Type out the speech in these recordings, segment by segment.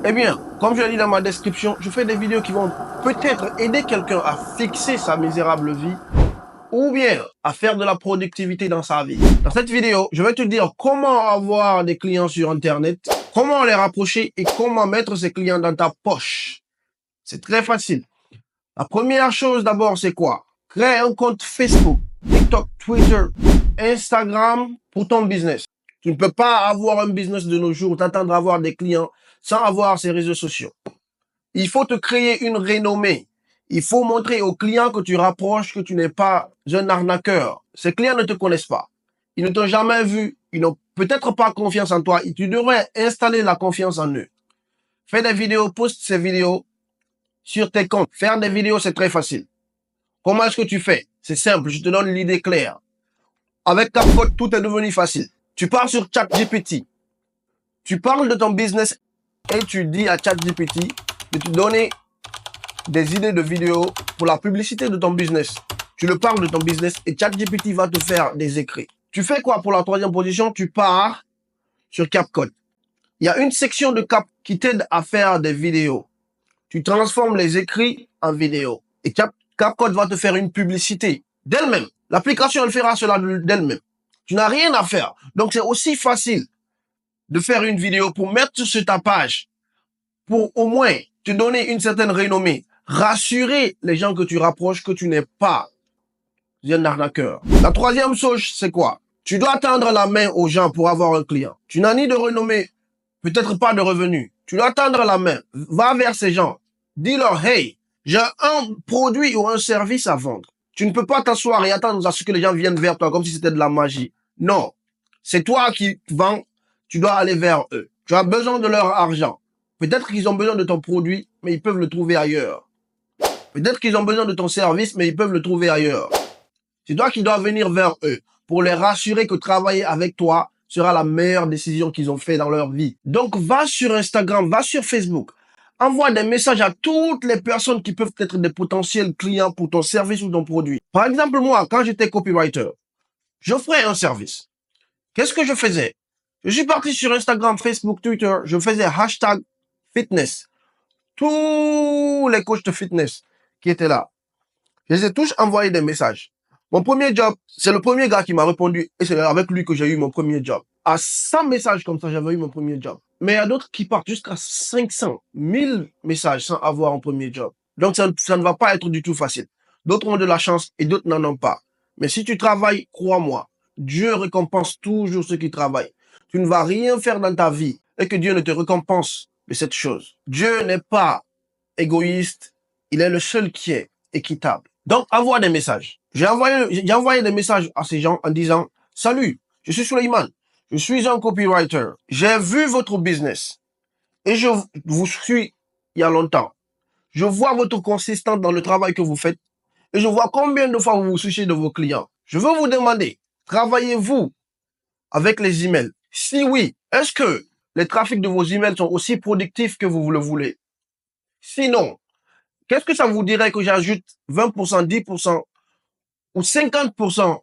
Eh bien, comme je l'ai dit dans ma description, je fais des vidéos qui vont peut-être aider quelqu'un à fixer sa misérable vie ou bien à faire de la productivité dans sa vie. Dans cette vidéo, je vais te dire comment avoir des clients sur Internet, comment les rapprocher et comment mettre ces clients dans ta poche. C'est très facile. La première chose d'abord, c'est quoi? Crée un compte Facebook, TikTok, Twitter, Instagram pour ton business. Tu ne peux pas avoir un business de nos jours, t'attendre à avoir des clients sans avoir ces réseaux sociaux. Il faut te créer une renommée. Il faut montrer aux clients que tu rapproches que tu n'es pas un arnaqueur. Ces clients ne te connaissent pas. Ils ne t'ont jamais vu. Ils n'ont peut-être pas confiance en toi. Et tu devrais installer la confiance en eux. Fais des vidéos, poste ces vidéos sur tes comptes. Faire des vidéos, c'est très facile. Comment est-ce que tu fais? C'est simple, je te donne l'idée claire. Avec CapCut, tout est devenu facile. Tu pars sur ChatGPT. Tu parles de ton business et tu dis à ChatGPT de te donner des idées de vidéos pour la publicité de ton business. Tu le parles de ton business et ChatGPT va te faire des écrits. Tu fais quoi pour la troisième position? Tu pars sur CapCut. Il y a une section de Cap qui t'aide à faire des vidéos. Tu transformes les écrits en vidéos. Et CapCut va te faire une publicité d'elle-même. L'application, elle fera cela d'elle-même. Tu n'as rien à faire. Donc, c'est aussi facile de faire une vidéo pour mettre sur ta page, pour au moins te donner une certaine renommée, rassurer les gens que tu rapproches que tu n'es pas un arnaqueur. La troisième chose, c'est quoi? Tu dois tendre la main aux gens pour avoir un client. Tu n'as ni de renommée, peut-être pas de revenus. Tu dois tendre la main. Va vers ces gens. Dis-leur, hey, j'ai un produit ou un service à vendre. Tu ne peux pas t'asseoir et attendre à ce que les gens viennent vers toi comme si c'était de la magie. Non. C'est toi qui vends. Tu dois aller vers eux. Tu as besoin de leur argent. Peut-être qu'ils ont besoin de ton produit, mais ils peuvent le trouver ailleurs. Peut-être qu'ils ont besoin de ton service, mais ils peuvent le trouver ailleurs. C'est toi qui dois venir vers eux pour les rassurer que travailler avec toi sera la meilleure décision qu'ils ont fait dans leur vie. Donc, va sur Instagram, va sur Facebook. Envoie des messages à toutes les personnes qui peuvent être des potentiels clients pour ton service ou ton produit. Par exemple, moi, quand j'étais copywriter, j'offrais un service. Qu'est-ce que je faisais? Je suis parti sur Instagram, Facebook, Twitter. Je faisais hashtag fitness. Tous les coachs de fitness qui étaient là, je les ai tous envoyé des messages. Mon premier job, c'est le premier gars qui m'a répondu et c'est avec lui que j'ai eu mon premier job. À 100 messages comme ça, j'avais eu mon premier job. Mais il y a d'autres qui partent jusqu'à 500, 1000 messages sans avoir un premier job. Donc ça ne va pas être du tout facile. D'autres ont de la chance et d'autres n'en ont pas. Mais si tu travailles, crois-moi, Dieu récompense toujours ceux qui travaillent. Tu ne vas rien faire dans ta vie et que Dieu ne te récompense de cette chose. Dieu n'est pas égoïste, il est le seul qui est équitable. Donc, envoie des messages. J'ai envoyé des messages à ces gens en disant, salut, je suis Suleiman, je suis un copywriter. J'ai vu votre business et je vous suis il y a longtemps. Je vois votre consistance dans le travail que vous faites et je vois combien de fois vous vous souciez de vos clients. Je veux vous demander, travaillez-vous avec les emails? Si oui, est-ce que les trafics de vos emails sont aussi productifs que vous le voulez? Sinon, qu'est-ce que ça vous dirait que j'ajoute 20%, 10% ou 50%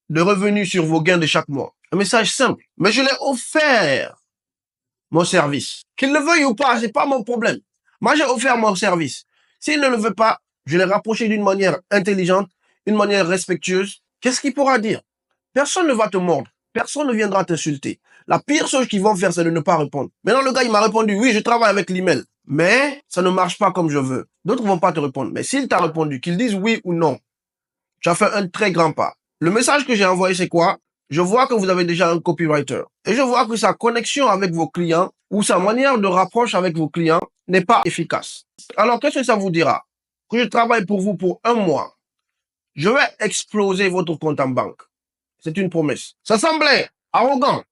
de revenus sur vos gains de chaque mois? Un message simple. Mais je l'ai offert, mon service. Qu'il le veuille ou pas, c'est pas mon problème. Moi, j'ai offert mon service. S'il ne le veut pas, je l'ai rapproché d'une manière intelligente, une manière respectueuse. Qu'est-ce qu'il pourra dire? Personne ne va te mordre. Personne ne viendra t'insulter. La pire chose qu'ils vont faire, c'est de ne pas répondre. Maintenant, le gars, il m'a répondu, oui, je travaille avec l'email. Mais ça ne marche pas comme je veux. D'autres vont pas te répondre. Mais s'il t'a répondu, qu'ils disent oui ou non, tu as fait un très grand pas. Le message que j'ai envoyé, c'est quoi? Je vois que vous avez déjà un copywriter. Et je vois que sa connexion avec vos clients ou sa manière de rapproche avec vos clients n'est pas efficace. Alors, qu'est-ce que ça vous dira? Que je travaille pour vous pour un mois. Je vais exploser votre compte en banque. C'est une promesse. Ça semblait arrogant,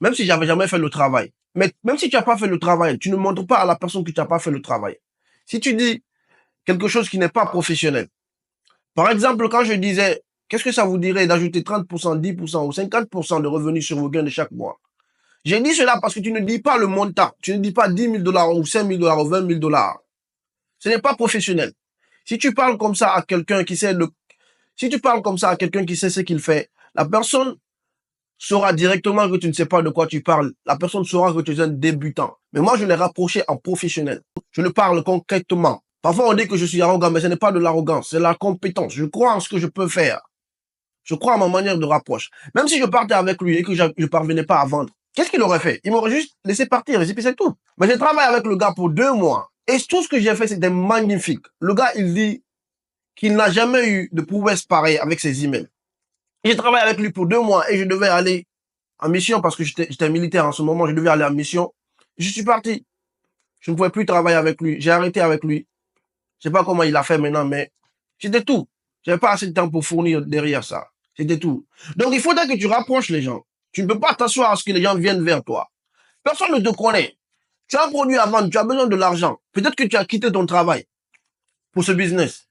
même si j'avais jamais fait le travail. Mais même si tu n'as pas fait le travail, tu ne montres pas à la personne que tu n'as pas fait le travail. Si tu dis quelque chose qui n'est pas professionnel, par exemple, quand je disais, qu'est-ce que ça vous dirait d'ajouter 30%, 10% ou 50% de revenus sur vos gains de chaque mois? J'ai dit cela parce que tu ne dis pas le montant. Tu ne dis pas 10 000 dollars ou 5 000 dollars ou 20 000 dollars. Ce n'est pas professionnel. Si tu parles comme ça à quelqu'un qui sait si tu parles comme ça à quelqu'un qui sait ce qu'il fait, la personne saura directement que tu ne sais pas de quoi tu parles. La personne saura que tu es un débutant. Mais moi, je l'ai rapproché en professionnel. Je le parle concrètement. Parfois, on dit que je suis arrogant, mais ce n'est pas de l'arrogance, c'est la compétence. Je crois en ce que je peux faire. Je crois à ma manière de rapproche. Même si je partais avec lui et que je ne parvenais pas à vendre, qu'est-ce qu'il aurait fait? Il m'aurait juste laissé partir et puis c'est tout. Mais j'ai travaillé avec le gars pour 2 mois. Et tout ce que j'ai fait, c'était magnifique. Le gars, il dit qu'il n'a jamais eu de prouesse pareille avec ses emails. J'ai travaillé avec lui pour 2 mois et je devais aller en mission parce que j'étais militaire en ce moment. Je devais aller en mission. Je suis parti. Je ne pouvais plus travailler avec lui. J'ai arrêté avec lui. Je sais pas comment il a fait maintenant, mais c'était tout. J'avais pas assez de temps pour fournir derrière ça. C'était tout. Donc, il faudrait que tu rapproches les gens. Tu ne peux pas t'asseoir à ce que les gens viennent vers toi. Personne ne te connaît. Tu as un produit à vendre, tu as besoin de l'argent. Peut-être que tu as quitté ton travail pour ce business.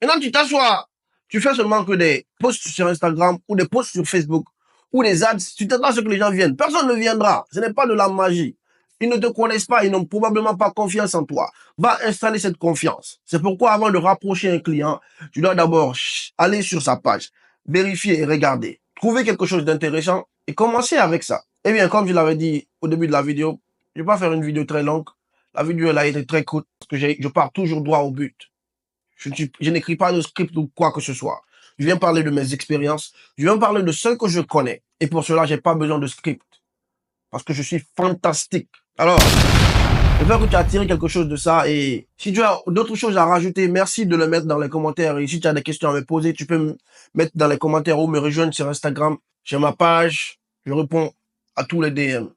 Maintenant, tu t'assois, tu fais seulement que des posts sur Instagram ou des posts sur Facebook ou des ads. Tu t'attends à ce que les gens viennent. Personne ne viendra. Ce n'est pas de la magie. Ils ne te connaissent pas, ils n'ont probablement pas confiance en toi. Va installer cette confiance. C'est pourquoi avant de rapprocher un client, tu dois d'abord aller sur sa page, vérifier et regarder. Trouver quelque chose d'intéressant et commencer avec ça. Eh bien, comme je l'avais dit au début de la vidéo, je ne vais pas faire une vidéo très longue. La vidéo, elle a été très courte parce que je pars toujours droit au but. Je n'écris pas de script ou quoi que ce soit. Je viens parler de mes expériences. Je viens parler de ce que je connais. Et pour cela, j'ai pas besoin de script. Parce que je suis fantastique. Alors, j'espère que tu as tiré quelque chose de ça. Et si tu as d'autres choses à rajouter, merci de le mettre dans les commentaires. Et si tu as des questions à me poser, tu peux me mettre dans les commentaires ou me rejoindre sur Instagram. J'ai ma page. Je réponds à tous les DM.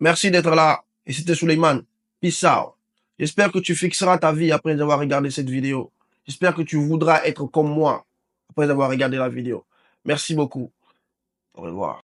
Merci d'être là. Et c'était Suleiman. Peace out. J'espère que tu fixeras ta vie après avoir regardé cette vidéo. J'espère que tu voudras être comme moi après avoir regardé la vidéo. Merci beaucoup. Au revoir.